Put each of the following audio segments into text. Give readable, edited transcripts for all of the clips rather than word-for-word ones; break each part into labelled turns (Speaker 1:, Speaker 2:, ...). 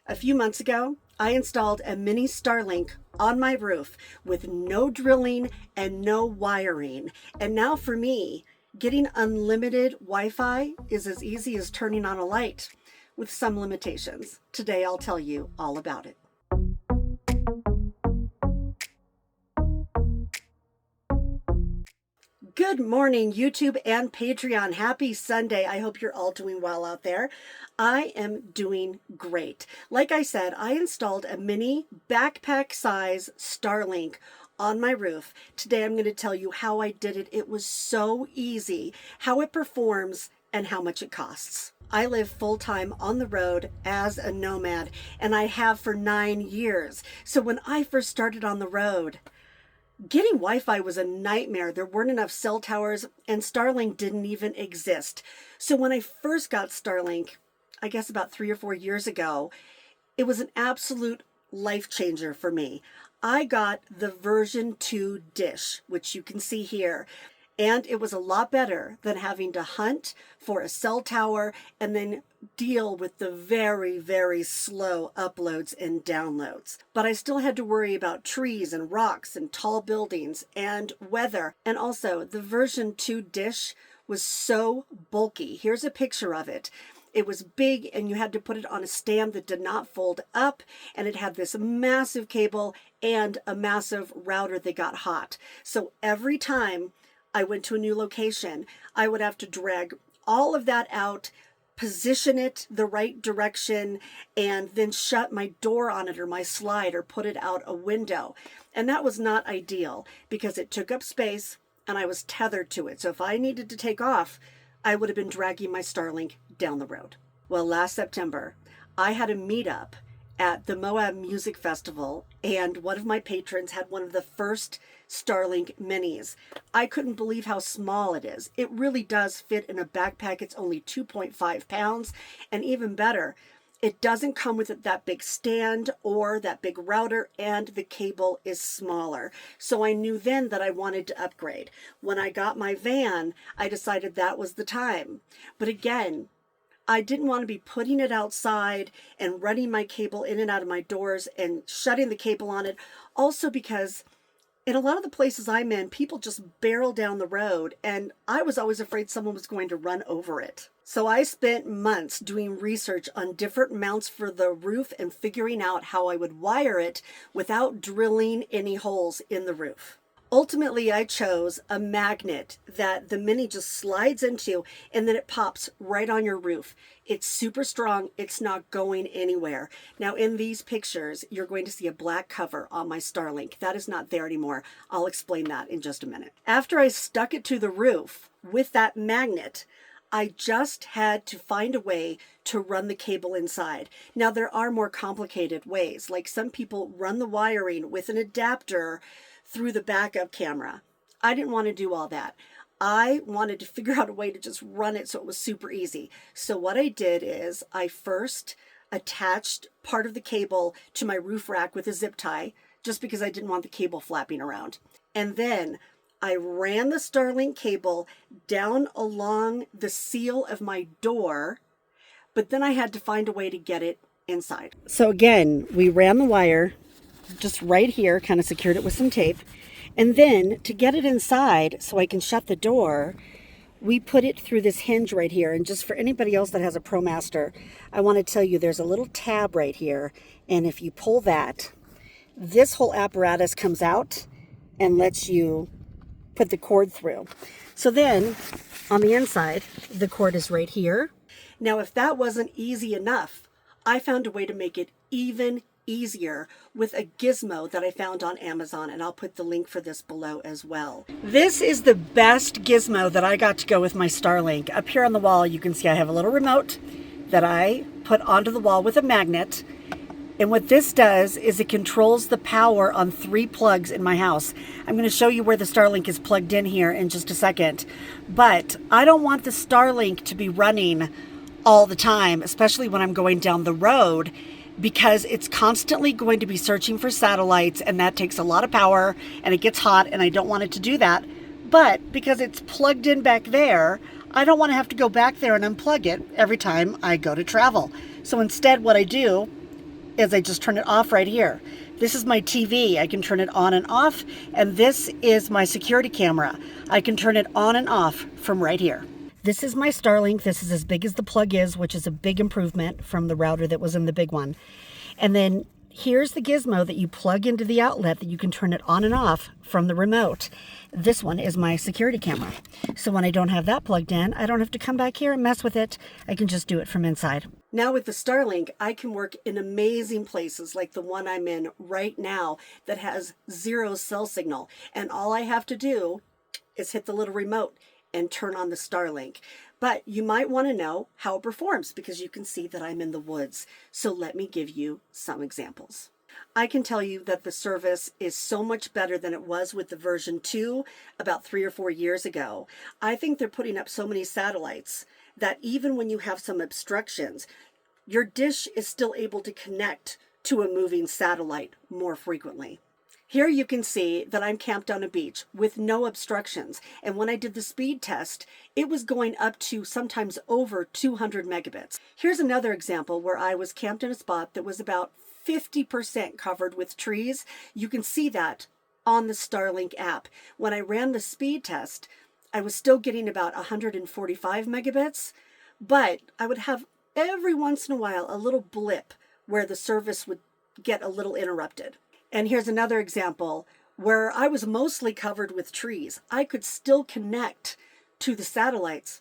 Speaker 1: A few months ago, I installed a mini Starlink on my roof with no drilling and no wiring. And now for me, getting unlimited Wi-Fi is as easy as turning on a light, with some limitations. Today I'll tell you all about it. Good morning, YouTube and Patreon. Happy Sunday. I hope you're all doing well out there. I am doing great. Like I said, I installed a mini backpack size Starlink on my roof. Today I'm going to tell you how I did it. It was so easy, how it performs, and how much it costs. I live full-time on the road as a nomad, and I have for 9 years. So when I first started on the road, getting Wi-Fi was a nightmare. There weren't enough cell towers, and Starlink didn't even exist. So when I first got Starlink, I guess about 3 or 4 years ago, it was an absolute life changer for me. I got the version 2 dish, which you can see here. And it was a lot better than having to hunt for a cell tower and then deal with the very, very slow uploads and downloads. But I still had to worry about trees and rocks and tall buildings and weather. And also, the version 2 dish was so bulky. Here's a picture of it. It was big, and you had to put it on a stand that did not fold up, and it had this massive cable and a massive router that got hot. So every time I went to a new location, I would have to drag all of that out, position it the right direction, and then shut my door on it or my slide or put it out a window. And that was not ideal because it took up space and I was tethered to it. So if I needed to take off, I would have been dragging my Starlink down the road. Well, last September, I had a meetup at the Moab Music Festival, and one of my patrons had one of the first Starlink Minis. I couldn't believe how small it is. It really does fit in a backpack. It's only 2.5 pounds, and even better, it doesn't come with that big stand or that big router, and the cable is smaller. So I knew then that I wanted to upgrade. When I got my van, I decided that was the time. But again, I didn't want to be putting it outside and running my cable in and out of my doors and shutting the cable on it. Also because in a lot of the places I'm in, people just barrel down the road, and I was always afraid someone was going to run over it. So I spent months doing research on different mounts for the roof and figuring out how I would wire it without drilling any holes in the roof. Ultimately, I chose a magnet that the Mini just slides into, and then it pops right on your roof. It's super strong. It's not going anywhere. Now, in these pictures, you're going to see a black cover on my Starlink. That is not there anymore. I'll explain that in just a minute. After I stuck it to the roof with that magnet, I just had to find a way to run the cable inside. Now, there are more complicated ways. Like some people run the wiring with an adapter through the backup camera. I didn't want to do all that. I wanted to figure out a way to just run it so it was super easy. So what I did is I first attached part of the cable to my roof rack with a zip tie, just because I didn't want the cable flapping around. And then I ran the Starlink cable down along the seal of my door, but then I had to find a way to get it inside. So again, we ran the wire just right here, kind of secured it with some tape. And then to get it inside so I can shut the door, we put it through this hinge right here. And just for anybody else that has a ProMaster, I want to tell you there's a little tab right here. And if you pull that, this whole apparatus comes out and lets you put the cord through. So then on the inside, the cord is right here. Now, if that wasn't easy enough, I found a way to make it even easier with a Gizmo that I found on Amazon, and I'll put the link for this below as well. This is the best Gizmo that I got to go with my Starlink. Up here on the wall, you can see I have a little remote that I put onto the wall with a magnet. And what this does is it controls the power on 3 plugs in my house. I'm going to show you where the Starlink is plugged in here in just a second. But I don't want the Starlink to be running all the time, especially when I'm going down the road, because it's constantly going to be searching for satellites, and that takes a lot of power and it gets hot, and I don't want it to do that. But because it's plugged in back there, I don't want to have to go back there and unplug it every time I go to travel. So instead, what I do is I just turn it off right here. This is my TV. I can turn it on and off. And this is my security camera. I can turn it on and off from right here. This is my Starlink. This is as big as the plug is, which is a big improvement from the router that was in the big one. And then here's the Gizmo that you plug into the outlet that you can turn it on and off from the remote. This one is my security camera. So when I don't have that plugged in, I don't have to come back here and mess with it. I can just do it from inside. Now with the Starlink, I can work in amazing places like the one I'm in right now that has 0 cell signal. And all I have to do is hit the little remote and turn on the Starlink. But you might want to know how it performs because you can see that I'm in the woods. So let me give you some examples. I can tell you that the service is so much better than it was with the version 2 about 3 or 4 years ago. I think they're putting up so many satellites that even when you have some obstructions, your dish is still able to connect to a moving satellite more frequently. Here you can see that I'm camped on a beach with no obstructions. And when I did the speed test, it was going up to sometimes over 200 megabits. Here's another example where I was camped in a spot that was about 50% covered with trees. You can see that on the Starlink app. When I ran the speed test, I was still getting about 145 megabits, but I would have every once in a while a little blip where the service would get a little interrupted. And here's another example where I was mostly covered with trees. I could still connect to the satellites,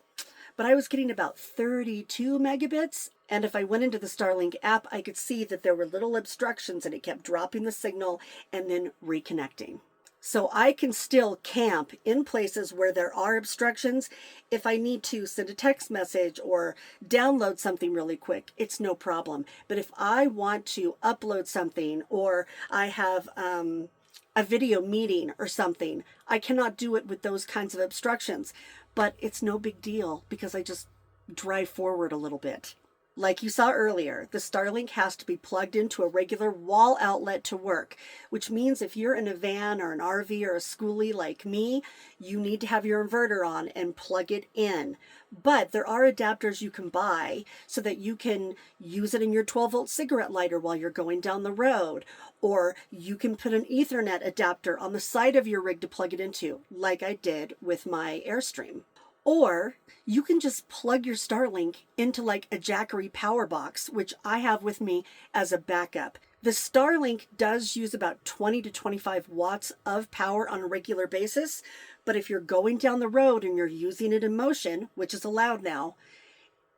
Speaker 1: but I was getting about 32 megabits. And if I went into the Starlink app, I could see that there were little obstructions and it kept dropping the signal and then reconnecting. So I can still camp in places where there are obstructions. If I need to send a text message or download something really quick, it's no problem. But if I want to upload something or I have a video meeting or something, I cannot do it with those kinds of obstructions. But it's no big deal because I just drive forward a little bit. Like you saw earlier, the Starlink has to be plugged into a regular wall outlet to work, which means if you're in a van or an RV or a schoolie like me, you need to have your inverter on and plug it in. But there are adapters you can buy so that you can use it in your 12-volt cigarette lighter while you're going down the road, or you can put an Ethernet adapter on the side of your rig to plug it into, like I did with my Airstream. Or you can just plug your Starlink into like a Jackery power box, which I have with me as a backup. The Starlink does use about 20 to 25 watts of power on a regular basis, but if you're going down the road and you're using it in motion, which is allowed now,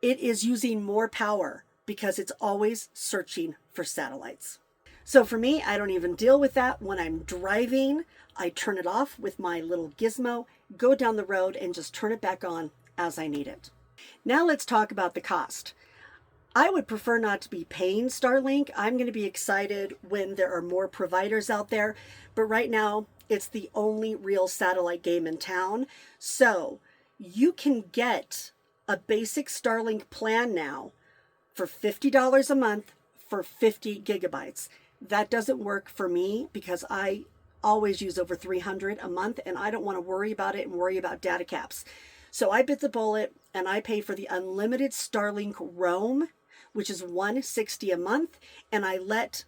Speaker 1: it is using more power because it's always searching for satellites. So for me, I don't even deal with that. When I'm driving, I turn it off with my little Gizmo, go down the road and just turn it back on as I need it. Now let's talk about the cost. I would prefer not to be paying Starlink. I'm going to be excited when there are more providers out there, but right now it's the only real satellite game in town. So you can get a basic Starlink plan now for $50 a month for 50 gigabytes. That doesn't work for me because I always use over 300 a month and I don't want to worry about it and worry about data caps. So I bit the bullet and I pay for the unlimited Starlink roam, which is $160 a month, and I let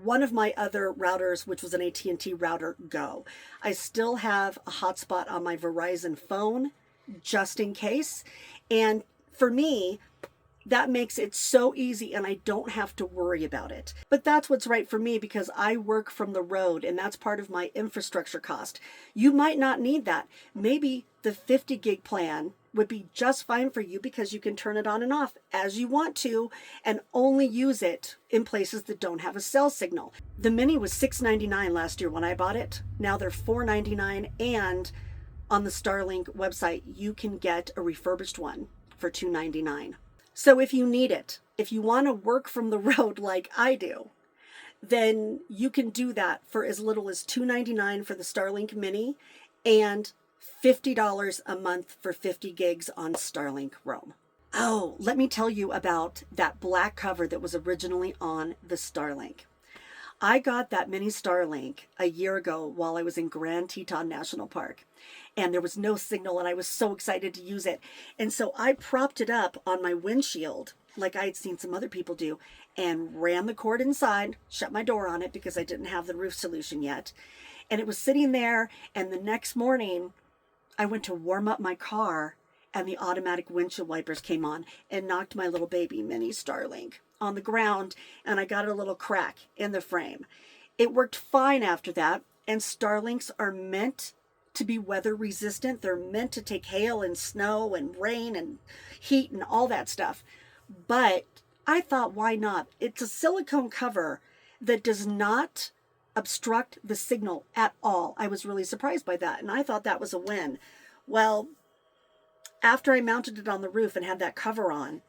Speaker 1: one of my other routers, which was an AT&T router, go. I still have a hotspot on my Verizon phone just in case, and for me, that makes it so easy and I don't have to worry about it. But that's what's right for me because I work from the road and that's part of my infrastructure cost. You might not need that. Maybe the 50 gig plan would be just fine for you because you can turn it on and off as you want to and only use it in places that don't have a cell signal. The Mini was $699 last year when I bought it. Now they're $499, and on the Starlink website, you can get a refurbished one for $299. So if you need it, if you want to work from the road like I do, then you can do that for as little as $299 for the Starlink Mini and $50 a month for 50 gigs on Starlink Roam. Oh, let me tell you about that black cover that was originally on the Starlink. I got that mini Starlink a year ago while I was in Grand Teton National Park, and there was no signal and I was so excited to use it. And so I propped it up on my windshield like I had seen some other people do, and ran the cord inside, shut my door on it because I didn't have the roof solution yet. And it was sitting there, and the next morning I went to warm up my car, and the automatic windshield wipers came on and knocked my little baby mini Starlink on the ground, and I got a little crack in the frame. It worked fine after that, and Starlinks are meant to be weather resistant. They're meant to take hail and snow and rain and heat and all that stuff. But I thought, why not? It's a silicone cover that does not obstruct the signal at all. I was really surprised by that, and I thought that was a win. Well, after I mounted it on the roof and had that cover on,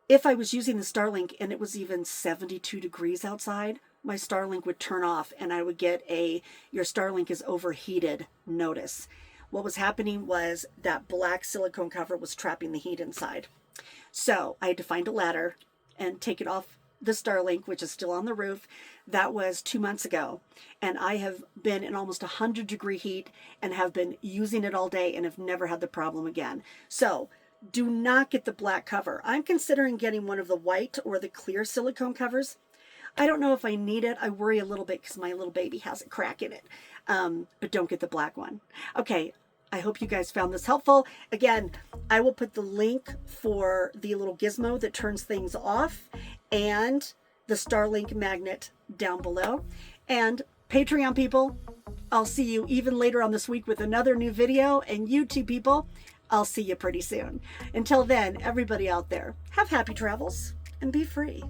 Speaker 1: if I was using the Starlink and it was even 72 degrees outside, my Starlink would turn off and I would get a "your Starlink is overheated" notice. What was happening was that black silicone cover was trapping the heat inside. So I had to find a ladder and take it off the Starlink, which is still on the roof. That was 2 months ago. And I have been in almost 100-degree heat and have been using it all day and have never had the problem again. So do not get the black cover. I'm considering getting one of the white or the clear silicone covers. I don't know if I need it. I worry a little bit because my little baby has a crack in it. But don't get the black one. Okay, I hope you guys found this helpful. Again, I will put the link for the little gizmo that turns things off and the Starlink magnet down below. And Patreon people, I'll see you even later on this week with another new video. And YouTube people, I'll see you pretty soon. Until then, everybody out there, have happy travels and be free.